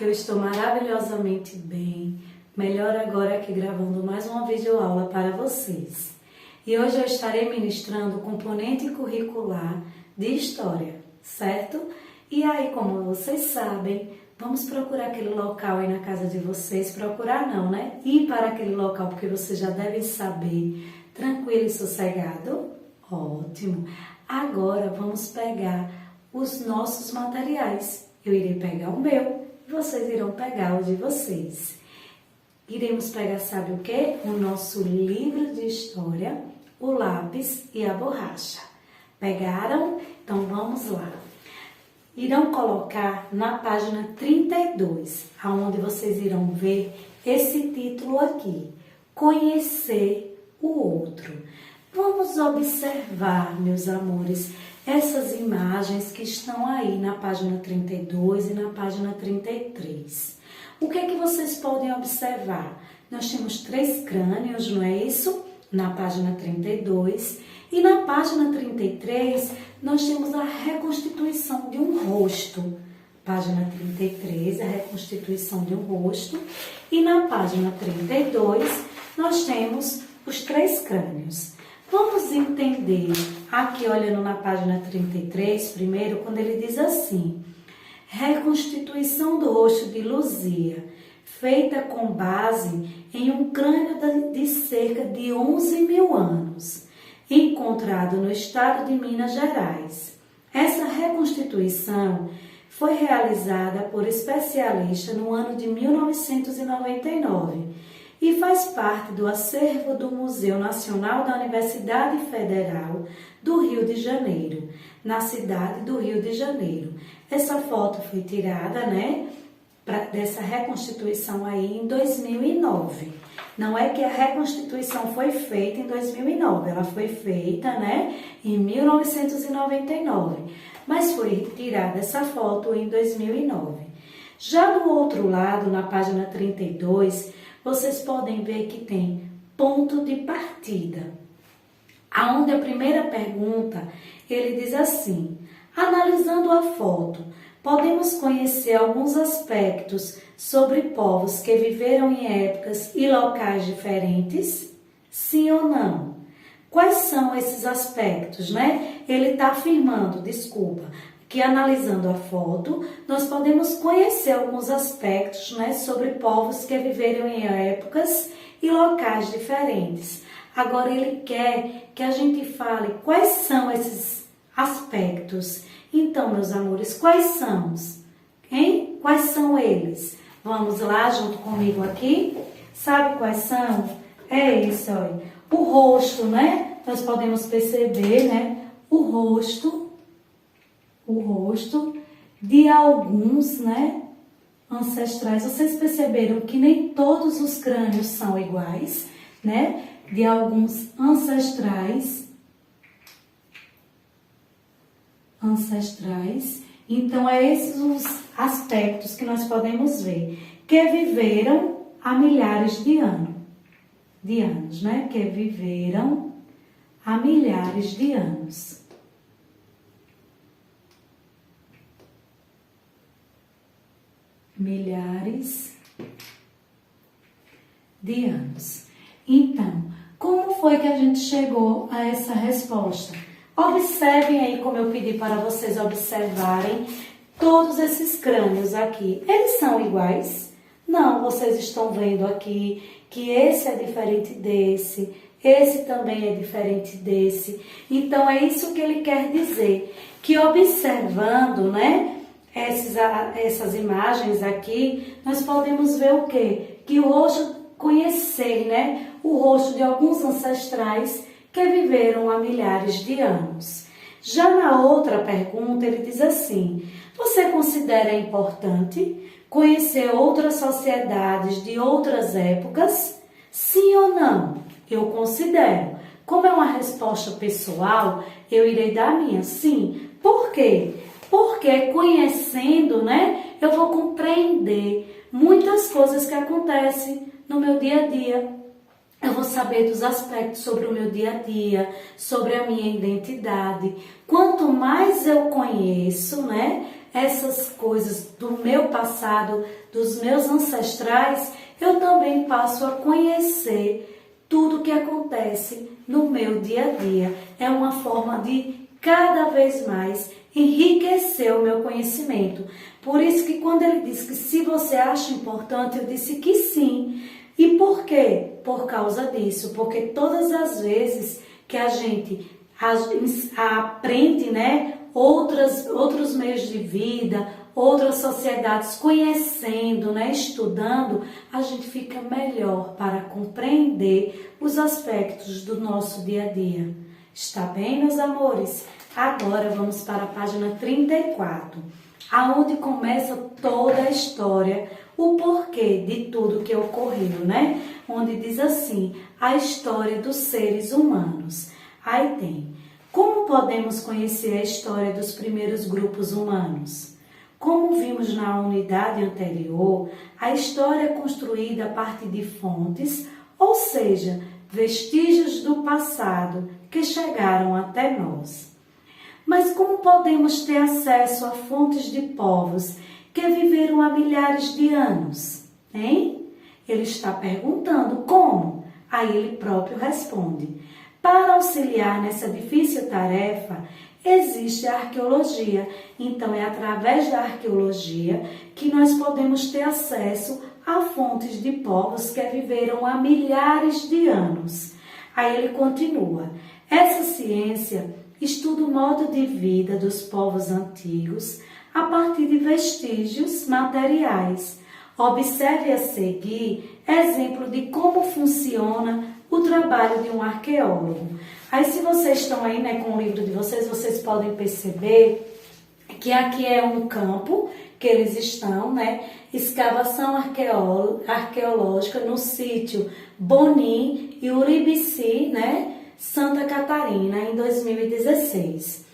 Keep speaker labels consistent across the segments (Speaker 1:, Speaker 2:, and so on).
Speaker 1: Eu estou maravilhosamente bem, melhor agora aqui gravando mais uma videoaula para vocês. E hoje eu estarei ministrando o componente curricular de História, certo? E aí, como vocês sabem, vamos procurar aquele local aí na casa de vocês, procurar não, né? Ir para aquele local, porque vocês já devem saber, tranquilo e sossegado? Ótimo! Agora vamos pegar os nossos materiais. Eu irei pegar o meu e vocês irão pegar o de vocês. Iremos pegar, sabe o quê? O nosso livro de história, o lápis e a borracha. Pegaram? Então vamos lá. Irão colocar na página 32, aonde vocês irão ver esse título aqui, Conhecer o Outro. Vamos observar, meus amores, essas imagens que estão aí na página 32 e na página 33. O que é que vocês podem observar? Nós temos 3 crânios, não é isso? Na página 32. E na página 33, nós temos a reconstituição de um rosto. Página 33, a reconstituição de um rosto. E na página 32, nós temos os 3 crânios. Vamos entender aqui, olhando na página 33, primeiro, quando ele diz assim: reconstituição do rosto de Luzia, feita com base em um crânio de cerca de 11 mil anos, encontrado no estado de Minas Gerais. Essa reconstituição foi realizada por especialistas no ano de 1999 e faz parte do acervo do Museu Nacional da Universidade Federal do Rio de Janeiro, na cidade do Rio de Janeiro. Essa foto foi tirada, né, dessa reconstituição aí em 2009. Não é que a reconstituição foi feita em 2009, ela foi feita, né, em 1999, mas foi tirada essa foto em 2009. Já do outro lado, na página 32, vocês podem ver que tem ponto de partida. Aonde a primeira pergunta, ele diz assim: analisando a foto, podemos conhecer alguns aspectos sobre povos que viveram em épocas e locais diferentes? Sim ou não? Quais são esses aspectos, né? Ele está afirmando, que analisando a foto, nós podemos conhecer alguns aspectos, né, sobre povos que viveram em épocas e locais diferentes. Agora ele quer que a gente fale quais são esses aspectos. Então, meus amores, quais são? Hein? Quais são eles? Vamos lá junto comigo aqui. Sabe quais são? É isso, olha. O rosto, né? Nós podemos perceber, né? O rosto de alguns, né, ancestrais. Vocês perceberam que nem todos os crânios são iguais, né? De alguns ancestrais. Então, é esses os aspectos que nós podemos ver, que viveram há milhares de anos, né? Que viveram há milhares de anos. Milhares de anos. Então, como foi que a gente chegou a essa resposta? Observem aí como eu pedi para vocês observarem todos esses crânios aqui. Eles são iguais? Não, vocês estão vendo aqui que esse é diferente desse, esse também é diferente desse. Então, é isso que ele quer dizer, que observando, né, essas imagens aqui, nós podemos ver o quê? Que o rosto, conhecer, né, o rosto de alguns ancestrais que viveram há milhares de anos. Já na outra pergunta, ele diz assim: você considera importante conhecer outras sociedades de outras épocas? Sim ou não? Eu considero. Como é uma resposta pessoal, eu irei dar a minha sim. Por quê? Porque conhecendo, né, eu vou compreender muitas coisas que acontecem no meu dia a dia. Eu vou saber dos aspectos sobre o meu dia a dia, sobre a minha identidade. Quanto mais eu conheço, né, essas coisas do meu passado, dos meus ancestrais, eu também passo a conhecer tudo que acontece no meu dia a dia. É uma forma de cada vez mais enriquecer o meu conhecimento. Por isso que quando ele diz que se você acha importante, eu disse que sim. E por quê? Por causa disso, porque todas as vezes que a gente aprende, né, outros meios de vida, outras sociedades, conhecendo, né, estudando, a gente fica melhor para compreender os aspectos do nosso dia a dia. Está bem, meus amores? Agora vamos para a página 34, aonde começa toda a história, o porquê de tudo que ocorreu, né? Onde diz assim, a história dos seres humanos. Aí tem, como podemos conhecer a história dos primeiros grupos humanos? Como vimos na unidade anterior, a história é construída a partir de fontes, ou seja, vestígios do passado que chegaram até nós. Mas como podemos ter acesso a fontes de povos que viveram há milhares de anos? Hein? Ele está perguntando como? Aí ele próprio responde. Para auxiliar nessa difícil tarefa, existe a arqueologia. Então, é através da arqueologia que nós podemos ter acesso a fontes de povos que viveram há milhares de anos. Aí ele continua. Essa ciência estuda o modo de vida dos povos antigos a partir de vestígios materiais. Observe a seguir exemplo de como funciona o trabalho de um arqueólogo. Aí, se vocês estão aí, né, com o livro de vocês, vocês podem perceber que aqui é um campo que eles estão, né? Escavação arqueológica no sítio Bonim e Uribici, né? Santa Catarina, em 2016.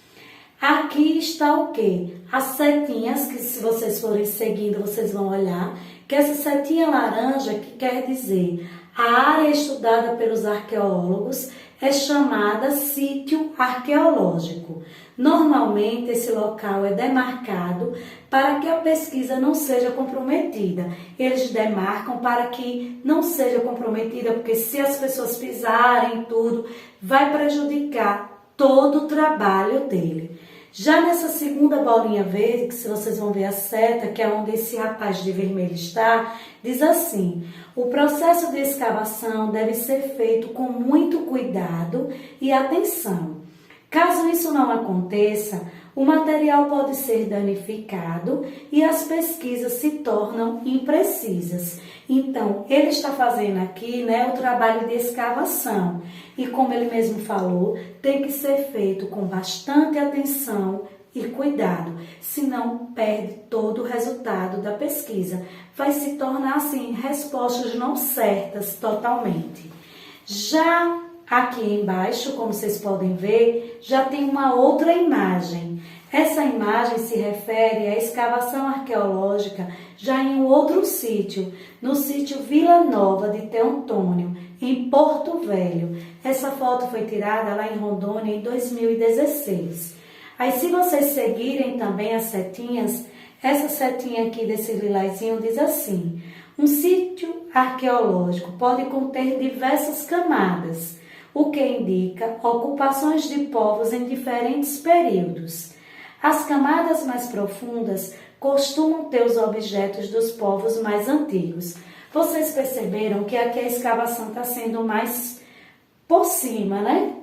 Speaker 1: Aqui está o quê? As setinhas, que se vocês forem seguindo, vocês vão olhar, que essa setinha laranja, que quer dizer a área estudada pelos arqueólogos, é chamada sítio arqueológico. Normalmente, esse local é demarcado para que a pesquisa não seja comprometida. Eles demarcam para que não seja comprometida, porque se as pessoas pisarem tudo, vai prejudicar todo o trabalho dele. Já nessa segunda bolinha verde, que se vocês vão ver a seta, que é onde esse rapaz de vermelho está, diz assim: o processo de escavação deve ser feito com muito cuidado e atenção. Caso isso não aconteça, o material pode ser danificado e as pesquisas se tornam imprecisas. Então, ele está fazendo aqui, né, o trabalho de escavação. E como ele mesmo falou, tem que ser feito com bastante atenção e cuidado, senão perde todo o resultado da pesquisa. Vai se tornar, assim, respostas não certas totalmente. Já aqui embaixo, como vocês podem ver, já tem uma outra imagem. Essa imagem se refere à escavação arqueológica já em um outro sítio, no sítio Vila Nova de Teotônio, em Porto Velho. Essa foto foi tirada lá em Rondônia em 2016. Aí, se vocês seguirem também as setinhas, essa setinha aqui desse lilazinho diz assim: um sítio arqueológico pode conter diversas camadas, o que indica ocupações de povos em diferentes períodos. As camadas mais profundas costumam ter os objetos dos povos mais antigos. Vocês perceberam que aqui a escavação está sendo mais por cima, né?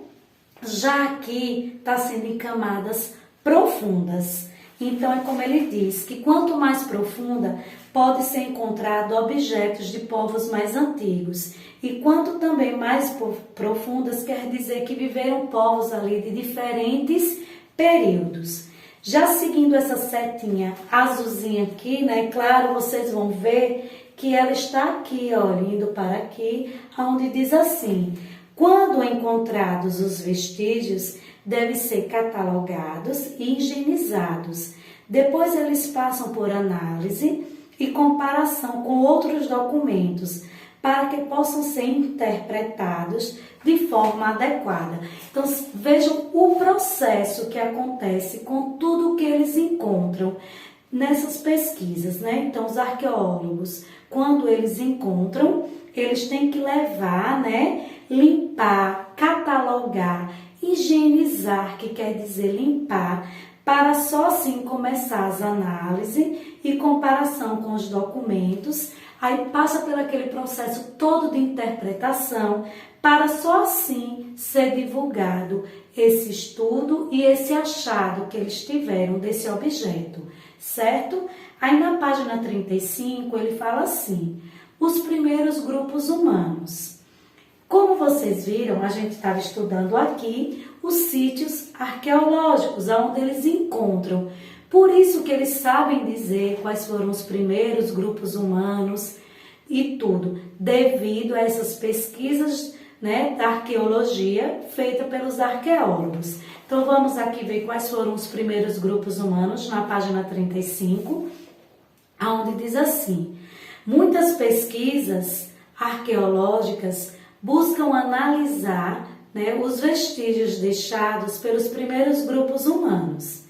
Speaker 1: Já aqui está sendo em camadas profundas. Então, é como ele diz, que quanto mais profunda, pode ser encontrado objetos de povos mais antigos. E quanto também mais profundas, quer dizer que viveram povos ali de diferentes períodos. Já seguindo essa setinha azulzinha aqui, né? Claro, vocês vão ver que ela está aqui, ó, indo para aqui, onde diz assim: quando encontrados os vestígios, devem ser catalogados e higienizados. Depois eles passam por análise e comparação com outros documentos, para que possam ser interpretados de forma adequada. Então, vejam o processo que acontece com tudo que eles encontram nessas pesquisas, né? Então, os arqueólogos, quando eles encontram, eles têm que levar, né? Limpar, catalogar, higienizar, que quer dizer limpar, para só assim começar as análises e comparação com os documentos. Aí passa por aquele processo todo de interpretação, para só assim ser divulgado esse estudo e esse achado que eles tiveram desse objeto, certo? Aí na página 35 ele fala assim: os primeiros grupos humanos. Como vocês viram, a gente estava estudando aqui os sítios arqueológicos, onde eles encontram. Por isso que eles sabem dizer quais foram os primeiros grupos humanos e tudo, devido a essas pesquisas, né, da arqueologia feita pelos arqueólogos. Então vamos aqui ver quais foram os primeiros grupos humanos na página 35, onde diz assim: muitas pesquisas arqueológicas buscam analisar, né, os vestígios deixados pelos primeiros grupos humanos.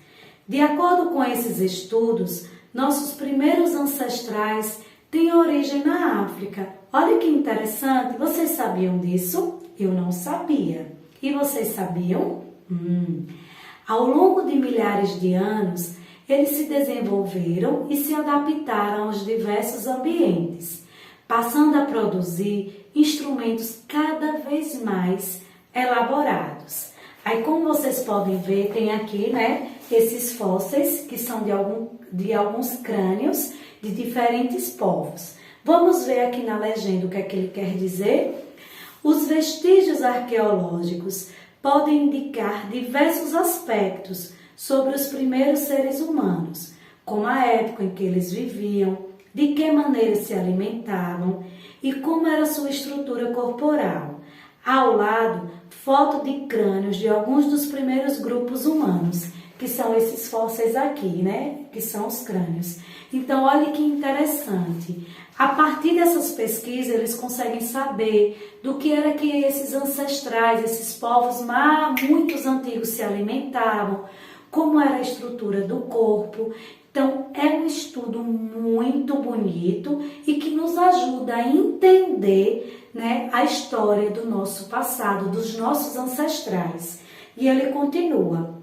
Speaker 1: De acordo com esses estudos, nossos primeiros ancestrais têm origem na África. Olha que interessante, vocês sabiam disso? Eu não sabia. E vocês sabiam? Ao longo de milhares de anos, eles se desenvolveram e se adaptaram aos diversos ambientes, passando a produzir instrumentos cada vez mais elaborados. Aí, como vocês podem ver, tem aqui, né, esses fósseis que são de alguns crânios de diferentes povos. Vamos ver aqui na legenda o que é que ele quer dizer? Os vestígios arqueológicos podem indicar diversos aspectos sobre os primeiros seres humanos, como a época em que eles viviam, de que maneira se alimentavam e como era sua estrutura corporal. Ao lado, foto de crânios de alguns dos primeiros grupos humanos, que são esses fósseis aqui, né? Que são os crânios. Então, olha que interessante. A partir dessas pesquisas, eles conseguem saber do que era que esses ancestrais, esses povos muito antigos se alimentavam, como era a estrutura do corpo. Então, é um estudo muito bonito e que nos ajuda a entender, né, a história do nosso passado, dos nossos ancestrais. E ele continua: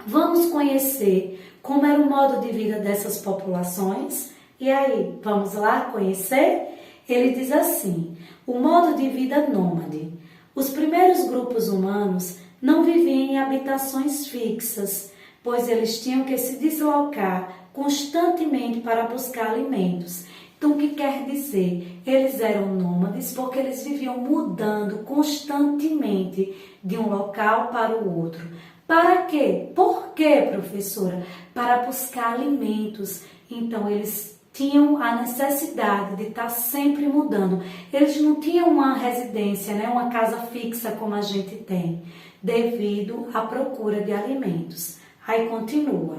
Speaker 1: vamos conhecer como era o modo de vida dessas populações? E aí, vamos lá conhecer? Ele diz assim: o modo de vida nômade. Os primeiros grupos humanos não viviam em habitações fixas, pois eles tinham que se deslocar constantemente para buscar alimentos. Então, o que quer dizer? Eles eram nômades porque eles viviam mudando constantemente de um local para o outro. Para quê? Por quê, professora? Para buscar alimentos. Então, eles tinham a necessidade de estar sempre mudando. Eles não tinham uma residência, né, uma casa fixa como a gente tem, devido à procura de alimentos. Aí continua,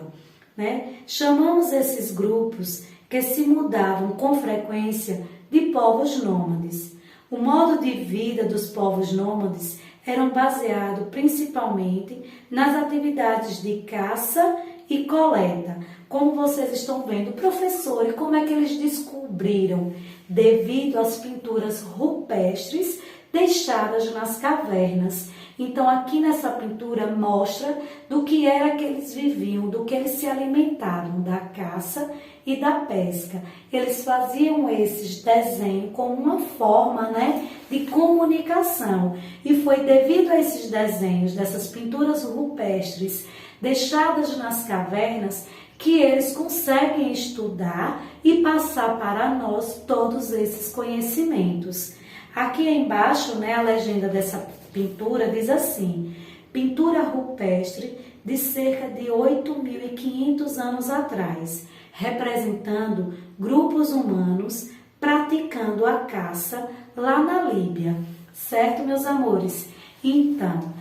Speaker 1: né? Chamamos esses grupos que se mudavam com frequência de povos nômades. O modo de vida dos povos nômades eram baseado principalmente nas atividades de caça e coleta. Como vocês estão vendo, professor, e como é que eles descobriram? Devido às pinturas rupestres deixadas nas cavernas. Então, aqui nessa pintura mostra do que era que eles viviam, do que eles se alimentavam, da caça e da pesca. Eles faziam esses desenhos como uma forma, né, de comunicação. E foi devido a esses desenhos, dessas pinturas rupestres deixadas nas cavernas, que eles conseguem estudar e passar para nós todos esses conhecimentos. Aqui embaixo, né, a legenda dessa pintura diz assim: pintura rupestre de cerca de 8.500 anos atrás, representando grupos humanos praticando a caça lá na Líbia. Certo, meus amores? Então,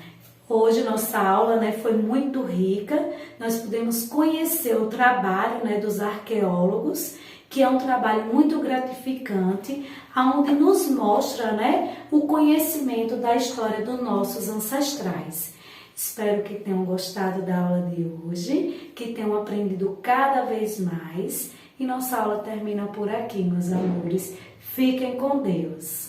Speaker 1: hoje nossa aula, né, foi muito rica. Nós pudemos conhecer o trabalho, né, dos arqueólogos que é um trabalho muito gratificante, onde nos mostra, o conhecimento da história dos nossos ancestrais. Espero que tenham gostado da aula de hoje, que tenham aprendido cada vez mais. E nossa aula termina por aqui, meus amores. Fiquem com Deus.